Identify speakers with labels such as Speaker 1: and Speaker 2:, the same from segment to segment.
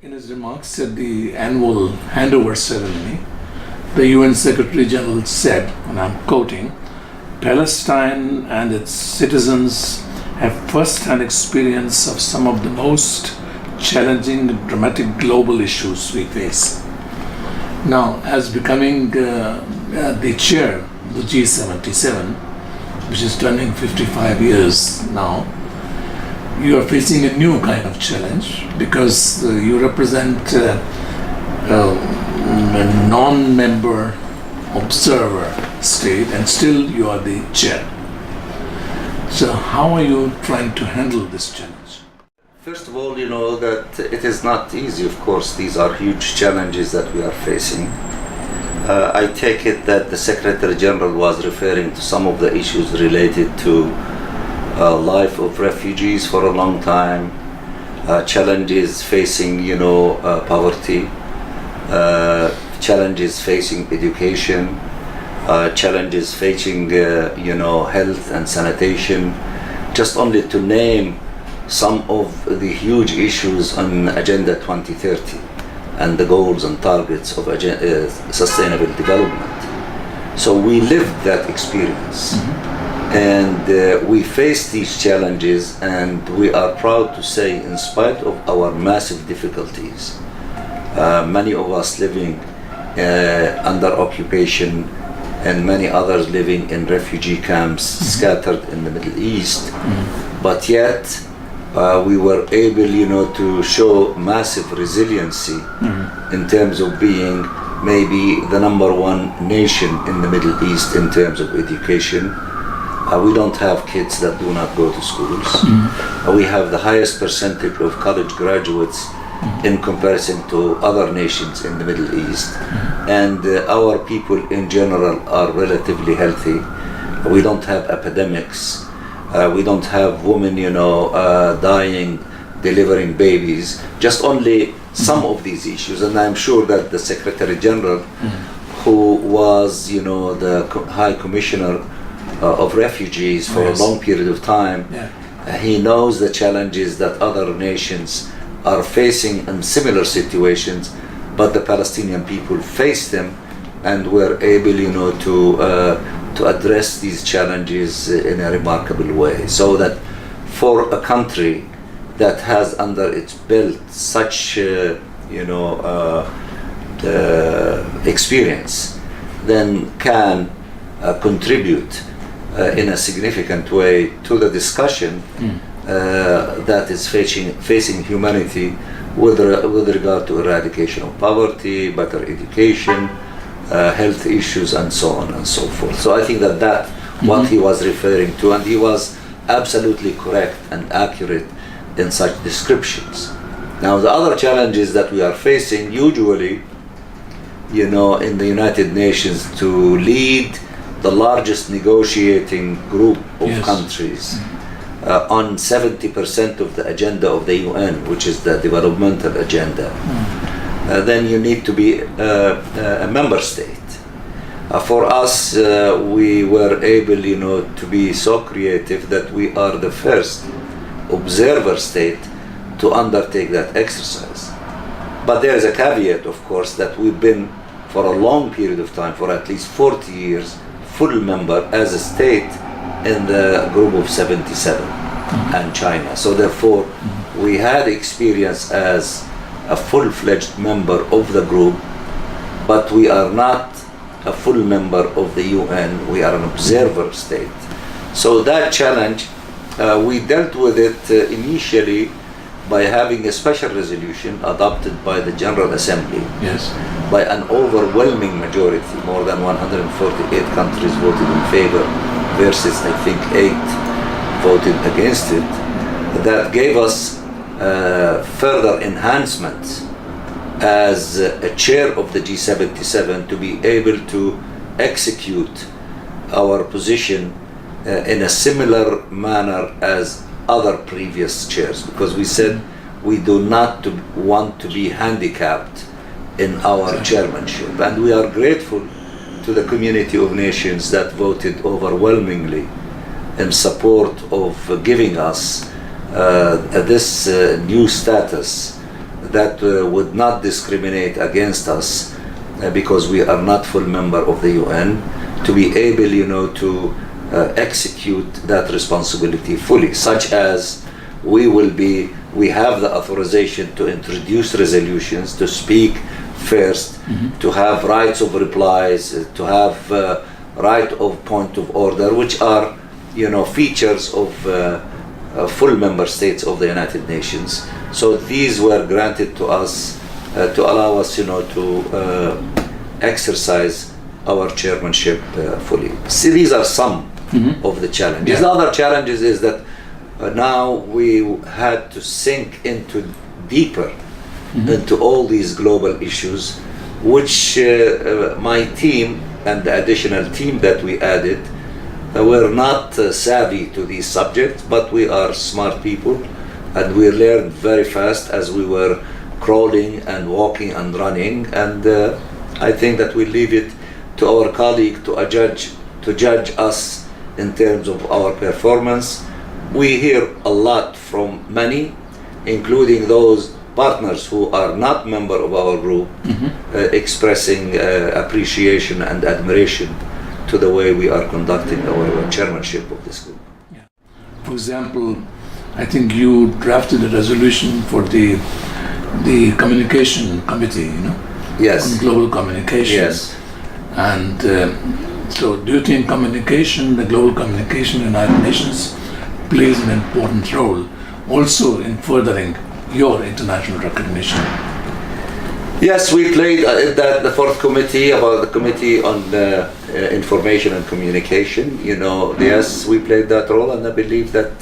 Speaker 1: In his remarks at the annual handover ceremony, the UN Secretary General said, and I'm quoting, Palestine and its citizens have first-hand experience of some of the most challenging and dramatic global issues we face. Now, as becoming the chair of the G77, which is turning 55 years now, you are facing a new kind of challenge because you represent a non-member observer state and still you are the chair. So how are you trying to handle this challenge?
Speaker 2: First of all, you know that it is not easy, of course. These are huge challenges that we are facing. I take it that the Secretary General was referring to some of the issues related to life of refugees for a long time, challenges facing, poverty, challenges facing education, challenges facing, health and sanitation, just only to name some of the huge issues on Agenda 2030 and the goals and targets of sustainable development. So we lived that experience. And we face these challenges, and we are proud to say, in spite of our massive difficulties, many of us living under occupation and many others living in refugee camps scattered in the Middle East, but yet we were able, to show massive resiliency in terms of being maybe the #1 nation in the Middle East in terms of education. We don't have kids that do not go to schools. We have the highest percentage of college graduates in comparison to other nations in the Middle East. And our people in general are relatively healthy. We don't have epidemics. We don't have women, dying, delivering babies. Just only some of these issues. And I'm sure that the Secretary General, who was, the High Commissioner of refugees for a long period of time, he knows the challenges that other nations are facing in similar situations, but the Palestinian people faced them and were able, to address these challenges in a remarkable way. So that for a country that has under its belt such, experience, then can contribute in a significant way to the discussion that is facing humanity with regard to eradication of poverty, better education, health issues, and so on and so forth. So I think that what he was referring to, and he was absolutely correct and accurate in such descriptions. Now the other challenges that we are facing usually, in the United Nations, to lead the largest negotiating group of countries on 70% of the agenda of the UN, which is the developmental agenda, then you need to be a member state. For us, we were able, to be so creative that we are the first observer state to undertake that exercise. But there is a caveat, of course, that we've been for a long period of time, for at least 40 years, full member as a state in the group of 77 and China. So therefore, we had experience as a full-fledged member of the group, but we are not a full member of the UN. We are an observer state. So that challenge, we dealt with it initially by having a special resolution adopted by the General Assembly by an overwhelming majority. More than 148 countries voted in favor versus I think 8 voted against it. That gave us further enhancements as a chair of the G77 to be able to execute our position in a similar manner as other previous chairs, because we said we do not want to be handicapped in our chairmanship, and we are grateful to the community of nations that voted overwhelmingly in support of giving us this new status that would not discriminate against us because we are not full member of the UN, to be able, to execute that responsibility fully, such as we have the authorization to introduce resolutions, to speak first, to have rights of replies, to have right of point of order, which are, features of full member states of the United Nations. So these were granted to us to allow us, to exercise our chairmanship fully. See, these are some of the challenges. The other challenges is that now we had to sink deeper into all these global issues, which my team and the additional team that we added were not savvy to these subjects, but we are smart people and we learned very fast as we were crawling and walking and running, and I think that we leave it to our colleague to judge us in terms of our performance. We hear a lot from many, including those partners who are not member of our group, expressing appreciation and admiration to the way we are conducting our chairmanship of this group.
Speaker 1: Yeah. For example, I think you drafted a resolution for the communication committee,
Speaker 2: Yes.
Speaker 1: on global communication.
Speaker 2: Yes.
Speaker 1: And so do you think the global communication in the United Nations plays an important role also in furthering your international recognition?
Speaker 2: Yes, we played the fourth committee, about the committee on information and communication. Yes, we played that role, and I believe that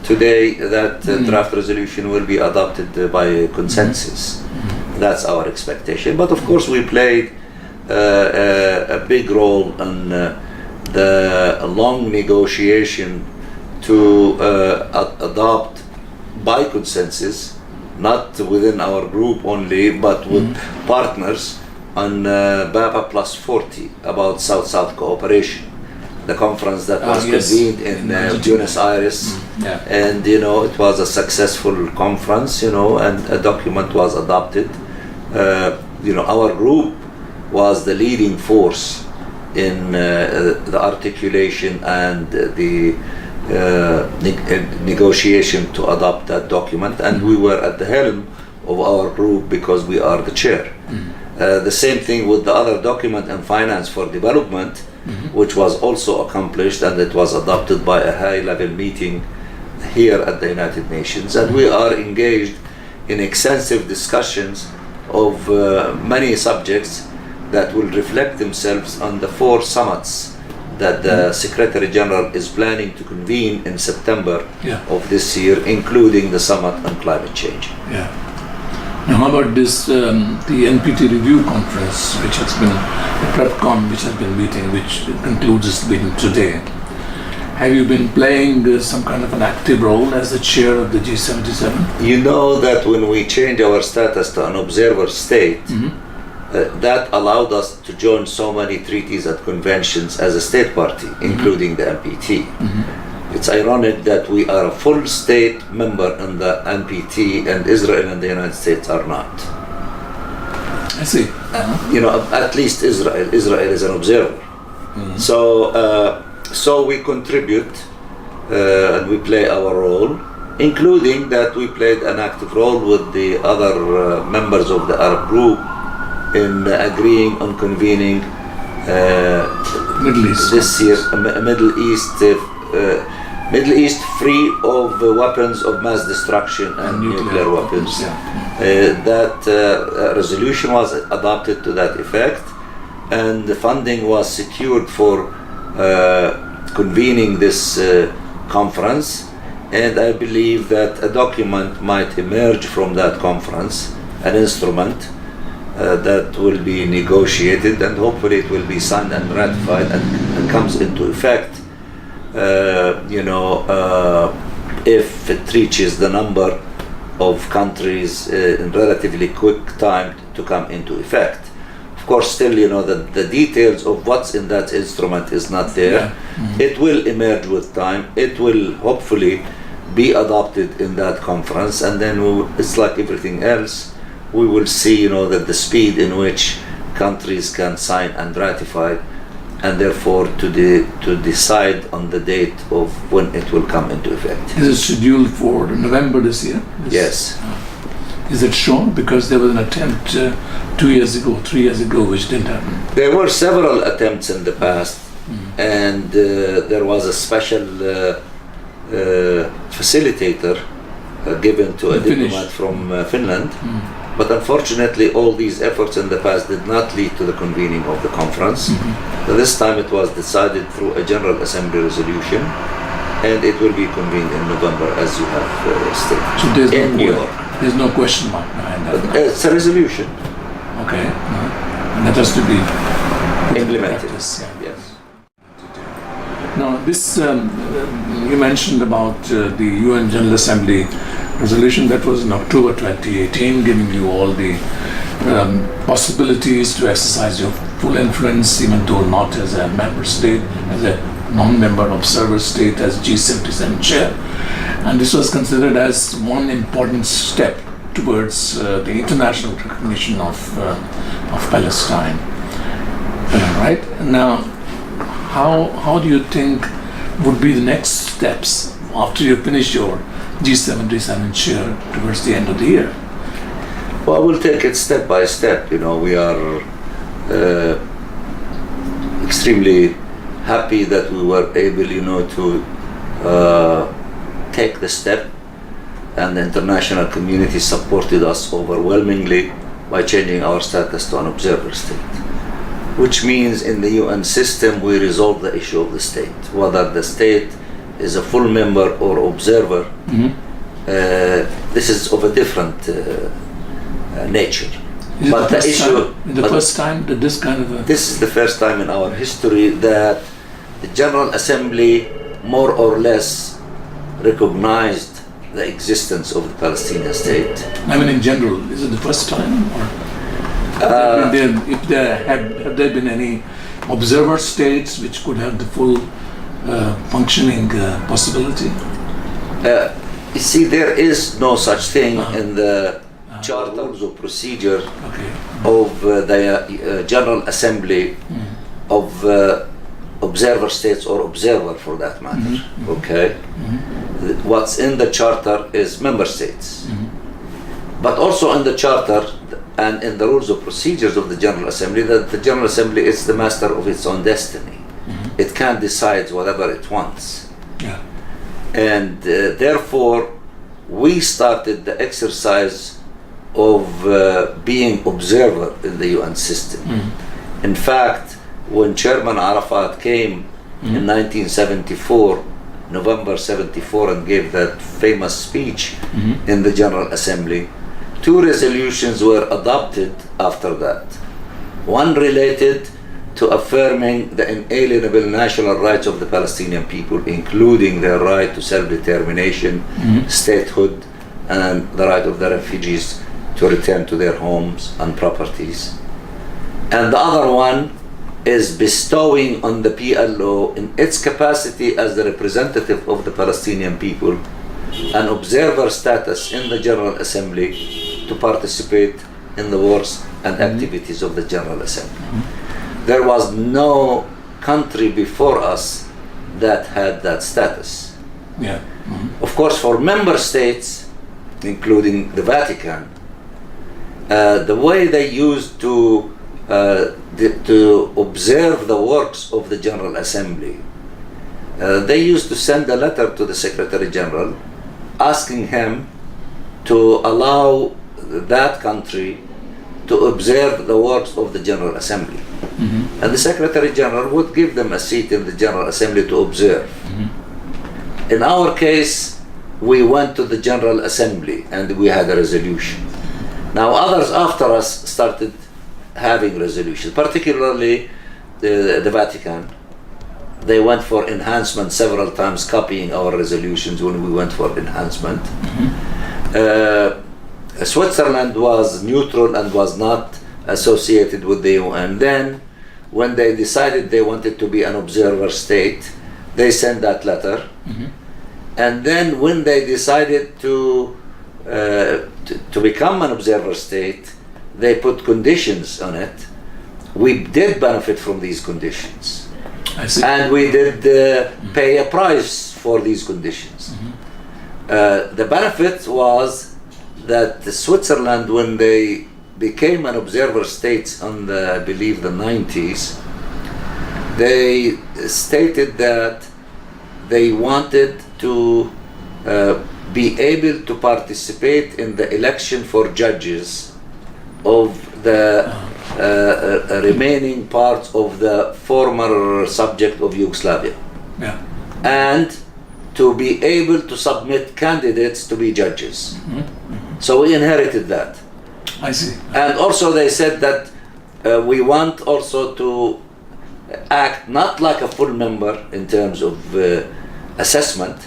Speaker 2: today that draft resolution will be adopted by consensus. That's our expectation. But of course, we played a big role in the long negotiation to adopt by consensus, not within our group only, but with partners on BAPA Plus 40 about South-South cooperation, the conference that was convened in Buenos Aires. And it was a successful conference, and a document was adopted. Our group was the leading force in the articulation and the negotiation to adopt that document, and we were at the helm of our group because we are the chair. The same thing with the other document on finance for development, which was also accomplished, and it was adopted by a high-level meeting here at the United Nations. And we are engaged in extensive discussions of many subjects that will reflect themselves on the 4 summits that the Secretary General is planning to convene in September of this year, including the summit on climate change.
Speaker 1: Now, how about this, the NPT review conference, which has been, the PrepCon, which has been meeting, which concludes its meeting today? Have you been playing some kind of an active role as the chair of the G77?
Speaker 2: You know that when we changed our status to an observer state, that allowed us to join so many treaties and conventions as a state party, including the NPT. It's ironic that we are a full state member in the NPT and Israel and the United States are not.
Speaker 1: I see.
Speaker 2: At least Israel is an observer. So we contribute and we play our role, including that we played an active role with the other members of the Arab group in agreeing on convening
Speaker 1: Middle East
Speaker 2: this year Middle East free of weapons of mass destruction and nuclear weapons. That resolution was adopted to that effect, and the funding was secured for convening this conference. And I believe that a document might emerge from that conference, an instrument that will be negotiated, and hopefully it will be signed and ratified and comes into effect. If it reaches the number of countries in relatively quick time to come into effect. Of course, still, the details of what's in that instrument is not there. It will emerge with time. It will hopefully be adopted in that conference, and then it's like everything else. We will see, that the speed in which countries can sign and ratify, and therefore to decide on the date of when it will come into effect.
Speaker 1: Is it scheduled for November this year?
Speaker 2: Yes.
Speaker 1: Is it sure? Because there was an attempt 2 years ago, 3 years ago, which didn't happen.
Speaker 2: There were several attempts in the past, and there was a special facilitator given to a diplomat from Finland. But unfortunately, all these efforts in the past did not lead to the convening of the conference. So this time it was decided through a General Assembly resolution, and it will be convened in November, as you have stated.
Speaker 1: So there's
Speaker 2: in New York.
Speaker 1: There's no question mark behind that.
Speaker 2: It's a resolution.
Speaker 1: Okay. And that has to be
Speaker 2: Implemented.
Speaker 1: Yes.
Speaker 2: Yes.
Speaker 1: Now, this you mentioned about the UN General Assembly resolution that was in October 2018, giving you all the possibilities to exercise your full influence, even though not as a member state, as a non-member observer state, as G77 chair. And this was considered as one important step towards the international recognition of Palestine. Right? Now, how do you think would be the next steps after you finish your G77 chair towards the end of the year?
Speaker 2: Well, we'll take it step by step. We are extremely happy that we were able, to take the step, and the international community supported us overwhelmingly by changing our status to an observer state, which means in the UN system we resolve the issue of the state, whether the state is a full member or observer. This is of a different nature.
Speaker 1: But the issue, first time that this kind of
Speaker 2: this is the first time in our history that the General Assembly more or less recognized the existence of the Palestinian state.
Speaker 1: I mean, in general, is it the first time, or have there been any observer states which could have the full functioning possibility?
Speaker 2: You see, there is no such thing in the Charter Rules of Procedure of the General Assembly of observer states, or observer for that matter. Okay? What's in the Charter is member states. But also in the Charter and in the Rules of Procedures of the General Assembly, that the General Assembly is the master of its own destiny. It can decide whatever it wants. And therefore, we started the exercise of being observer in the UN system. In fact, when Chairman Arafat came in 1974, November 74, and gave that famous speech in the General Assembly, 2 resolutions were adopted after that. One related to affirming the inalienable national rights of the Palestinian people, including their right to self-determination, statehood, and the right of the refugees to return to their homes and properties. And the other one is bestowing on the PLO, in its capacity as the representative of the Palestinian people, an observer status in the General Assembly to participate in the works and activities of the General Assembly. There was no country before us that had that status. Of course, for member states, including the Vatican, the way they used to observe the works of the General Assembly, they used to send a letter to the Secretary General asking him to allow that country to observe the works of the General Assembly. And the Secretary General would give them a seat in the General Assembly to observe. In our case, we went to the General Assembly and we had a resolution. Now others after us started having resolutions, particularly the Vatican. They went for enhancement several times, copying our resolutions when we went for enhancement. Switzerland was neutral and was not associated with the UN. Then, when they decided they wanted to be an observer state, they sent that letter. And then when they decided to become an observer state, they put conditions on it. We did benefit from these conditions.
Speaker 1: I see.
Speaker 2: And we did pay a price for these conditions. The benefit was that Switzerland, when they became an observer state in the, I believe, the 90s, they stated that they wanted to be able to participate in the election for judges of the remaining parts of the former subject of Yugoslavia.
Speaker 1: Yeah.
Speaker 2: And to be able to submit candidates to be judges. So we inherited that.
Speaker 1: I see.
Speaker 2: And also they said that we want also to act not like a full member in terms of assessment,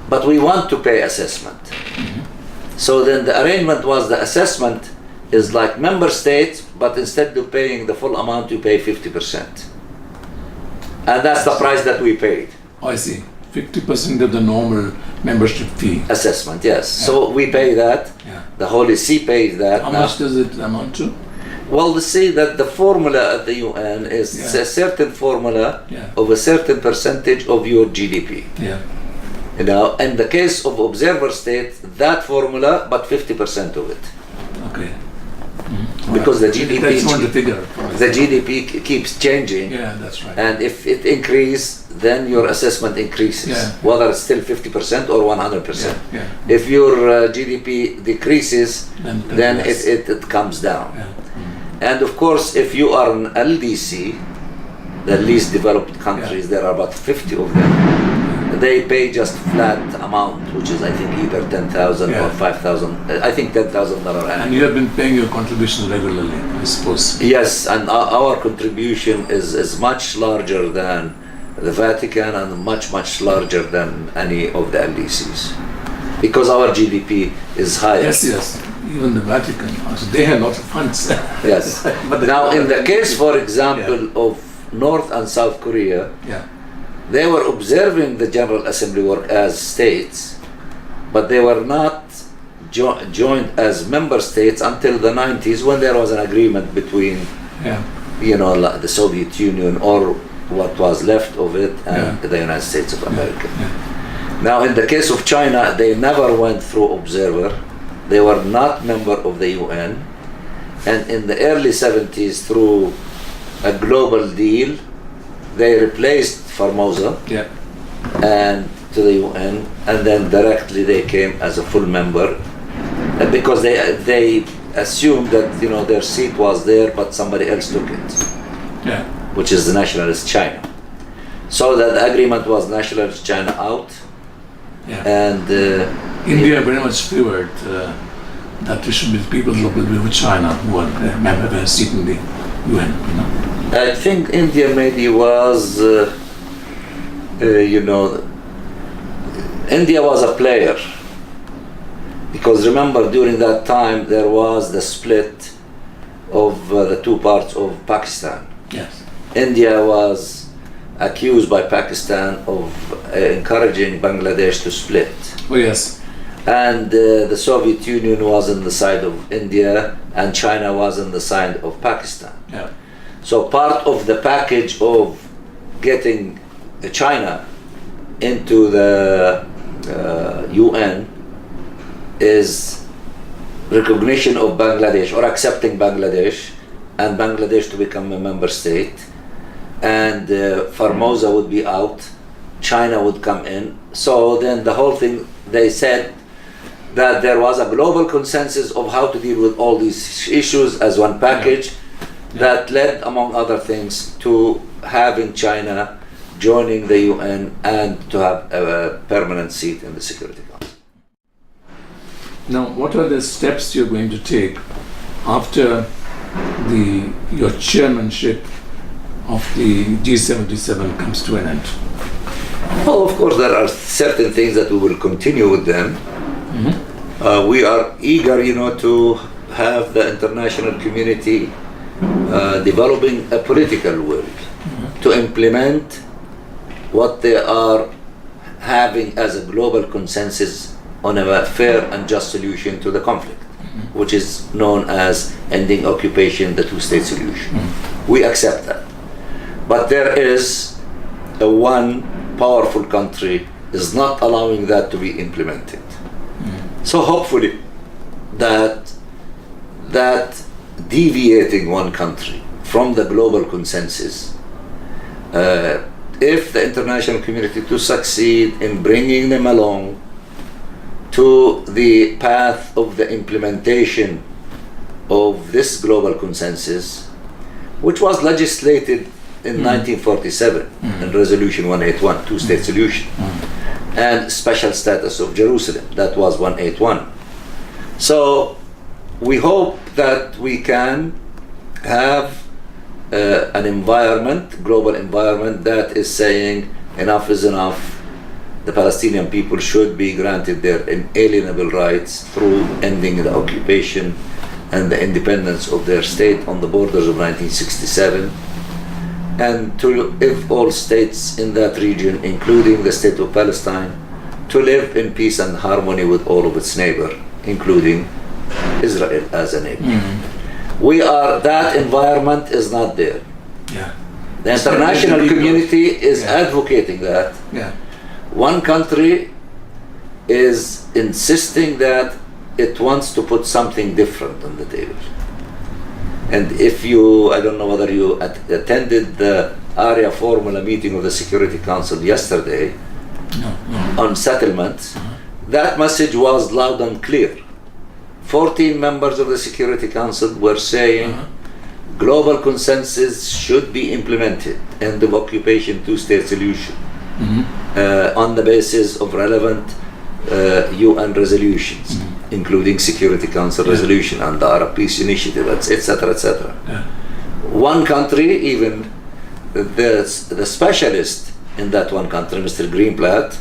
Speaker 2: but we want to pay assessment. So then the arrangement was the assessment is like member states, but instead of paying the full amount, you pay 50%. And that's the price that we paid.
Speaker 1: I see. 50% of the normal membership fee.
Speaker 2: Assessment, yes.
Speaker 1: Yeah.
Speaker 2: So we pay that.
Speaker 1: Yeah.
Speaker 2: The Holy See pays that.
Speaker 1: How
Speaker 2: Now,
Speaker 1: much does it amount to?
Speaker 2: well, they say that the formula at the UN is
Speaker 1: Yeah.
Speaker 2: a certain formula
Speaker 1: Yeah.
Speaker 2: of a certain percentage of your GDP.
Speaker 1: Yeah.
Speaker 2: You know, in the case of observer state, that formula, but 50% of it.
Speaker 1: Okay.
Speaker 2: Because the
Speaker 1: That's
Speaker 2: GDP,
Speaker 1: not the figure.
Speaker 2: the GDP keeps changing.
Speaker 1: Yeah, that's right.
Speaker 2: And if it increases, then your assessment increases,
Speaker 1: Yeah.
Speaker 2: whether it's still 50% or 100%.
Speaker 1: Yeah.
Speaker 2: If your GDP decreases, then
Speaker 1: less.
Speaker 2: it comes down.
Speaker 1: Yeah.
Speaker 2: And of course, if you are an LDC, the least developed countries, there are about 50 of them. They pay just flat amount, which is I think either 10,000 or
Speaker 1: Yeah.
Speaker 2: 5,000. I think $10,000
Speaker 1: And
Speaker 2: annually.
Speaker 1: you have been paying your contributions regularly, I suppose.
Speaker 2: Yes, and our contribution is much larger than the Vatican and much larger than any of the LDCs, because our GDP is higher.
Speaker 1: Yes, yes. Even the Vatican, also, they have lots of funds.
Speaker 2: Yes.
Speaker 1: But
Speaker 2: Now, in the case, for example, of North and South Korea,
Speaker 1: Yeah.
Speaker 2: they were observing the General Assembly work as states, but they were not joined as member states until the 90s, when there was an agreement between,
Speaker 1: Yeah.
Speaker 2: like the Soviet Union or what was left of it and the United States of America. Now, in the case of China, they never went through observer. They were not member of the UN. And in the early 70s, through a global deal, they replaced Formosa
Speaker 1: Yeah.
Speaker 2: and to the UN, and then directly they came as a full member, because they assumed that their seat was there, but somebody else took it,
Speaker 1: Yeah.
Speaker 2: which is the nationalist China. So that the agreement was nationalist China out,
Speaker 1: Yeah.
Speaker 2: and
Speaker 1: India very much favored that it should be people local with China who have a seat in the UN.
Speaker 2: I think India maybe was, India was a player, because remember during that time there was the split of the two parts of Pakistan.
Speaker 1: Yes.
Speaker 2: India was accused by Pakistan of encouraging Bangladesh to split.
Speaker 1: Oh yes.
Speaker 2: And the Soviet Union was on the side of India and China was on the side of Pakistan.
Speaker 1: Yeah.
Speaker 2: So part of the package of getting China into the UN is recognition of Bangladesh, or accepting Bangladesh, and Bangladesh to become a member state, and Formosa would be out, China would come in. So then the whole thing, they said that there was a global consensus of how to deal with all these issues as one package. That led, among other things, to having China joining the UN and to have a permanent seat in the Security Council.
Speaker 1: Now, what are the steps you're going to take after your chairmanship of the G77 comes to an end?
Speaker 2: Well, of course, there are certain things that we will continue with them. We are eager, to have the international community developing a political will to implement what they are having as a global consensus on a fair and just solution to the conflict, which is known as ending occupation, the two-state solution. We accept that. But there is one powerful country is not allowing that to be implemented. So hopefully that deviating one country from the global consensus, if the international community to succeed in bringing them along to the path of the implementation of this global consensus, which was legislated in 1947 in Resolution 181, two-state solution, and special status of Jerusalem, that was 181. So we hope that we can have an environment, global environment, that is saying enough is enough. The Palestinian people should be granted their inalienable rights through ending the occupation and the independence of their state on the borders of 1967, and to if all states in that region, including the state of Palestine, to live in peace and harmony with all of its neighbors, including Israel as a neighbor. That environment is not there. The international community is advocating that. One country is insisting that it wants to put something different on the table. And if you, I don't know whether you attended the area formula meeting of the Security Council yesterday on settlements, that message was loud and clear. 14 members of the Security Council were saying global consensus should be implemented, end of occupation, two-state solution, on the basis of relevant UN resolutions, including Security Council resolution and the Arab Peace Initiative, etc., etc. One country, even the specialist in that one country, Mr. Greenblatt,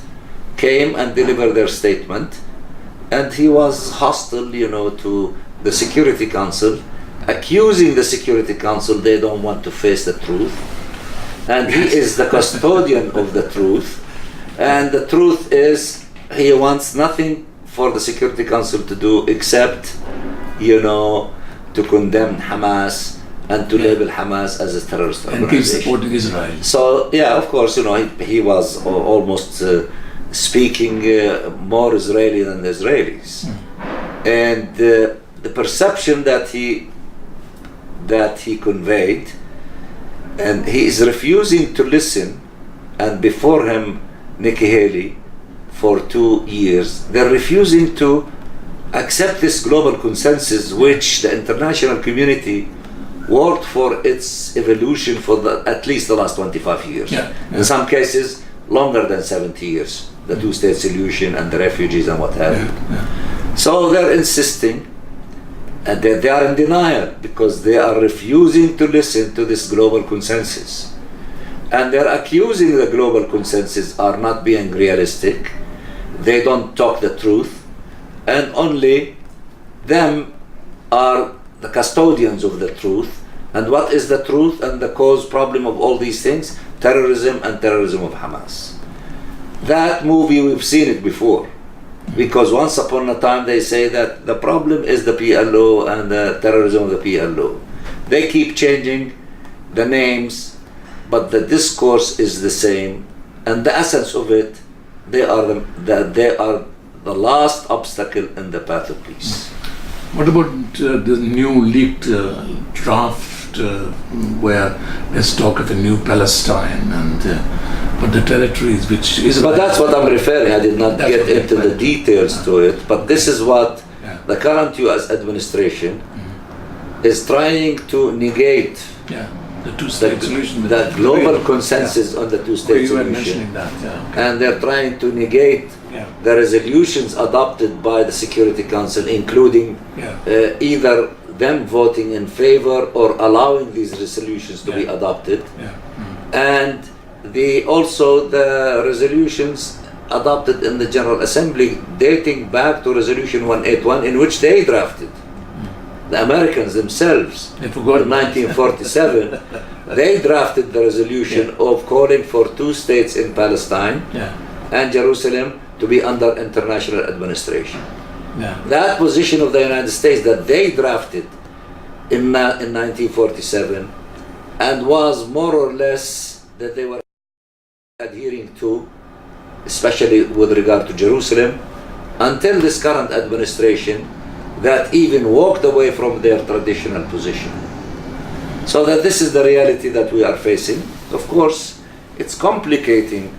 Speaker 2: came and delivered their statement, and he was hostile, to the Security Council, accusing the Security Council they don't want to face the truth, and he is the custodian of the truth, and the truth is he wants nothing for the Security Council to do except, to condemn Hamas and to label Hamas as a terrorist organization.
Speaker 1: And keep supporting Israel.
Speaker 2: So, of course, he was almost speaking more Israeli than the Israelis. And the perception that he conveyed, and he is refusing to listen, and before him, Nikki Haley, for 2 years, they're refusing to accept this global consensus which the international community worked for its evolution for at least the last 25 years. In some cases, longer than 70 years, the two-state solution and the refugees and what have you. So they're insisting, and they are in denial because they are refusing to listen to this global consensus. And they're accusing the global consensus are not being realistic. They don't talk the truth, and only them are the custodians of the truth. And what is the truth and the cause problem of all these things? Terrorism and terrorism of Hamas. That movie, we've seen it before, because once upon a time they say that the problem is the PLO and the terrorism of the PLO. They keep changing the names, but the discourse is the same, and the essence of it, they are the last obstacle in the path of peace.
Speaker 1: What about the new leaked draft where there's talk of a new Palestine, and but the territories which is...
Speaker 2: But that's what I'm referring. I did not get into the details to it, but this is what the current U.S. administration is trying to negate.
Speaker 1: The two-state solution.
Speaker 2: That global consensus on the two-state
Speaker 1: you
Speaker 2: solution.
Speaker 1: were mentioning that.
Speaker 2: And they're trying to negate the resolutions adopted by the Security Council, including either them voting in favor or allowing these resolutions to be adopted. And also the resolutions adopted in the General Assembly dating back to Resolution 181, in which they drafted. The Americans themselves, in 1947, they drafted the resolution of calling for 2 states in Palestine, and Jerusalem to be under international administration.
Speaker 1: Yeah.
Speaker 2: That position of the United States that they drafted in 1947 and was more or less that they were adhering to, especially with regard to Jerusalem, until this current administration that even walked away from their traditional position. So that this is the reality that we are facing. Of course, it's complicating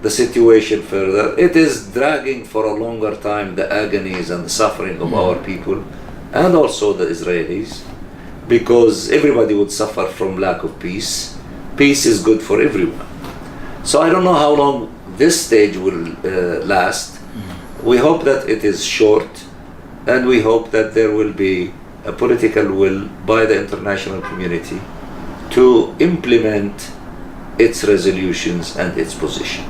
Speaker 2: the situation further. It is dragging for a longer time the agonies and the suffering of our people and also the Israelis, because everybody would suffer from lack of peace. Peace is good for everyone. So I don't know how long this stage will last. We hope that it is short, and we hope that there will be a political will by the international community to implement its resolutions and its position.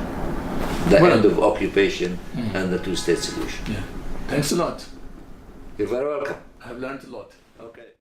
Speaker 2: The end of occupation and the two-state solution.
Speaker 1: Yeah. Thanks a lot.
Speaker 2: You're very welcome.
Speaker 1: I've learned a lot.
Speaker 2: Okay.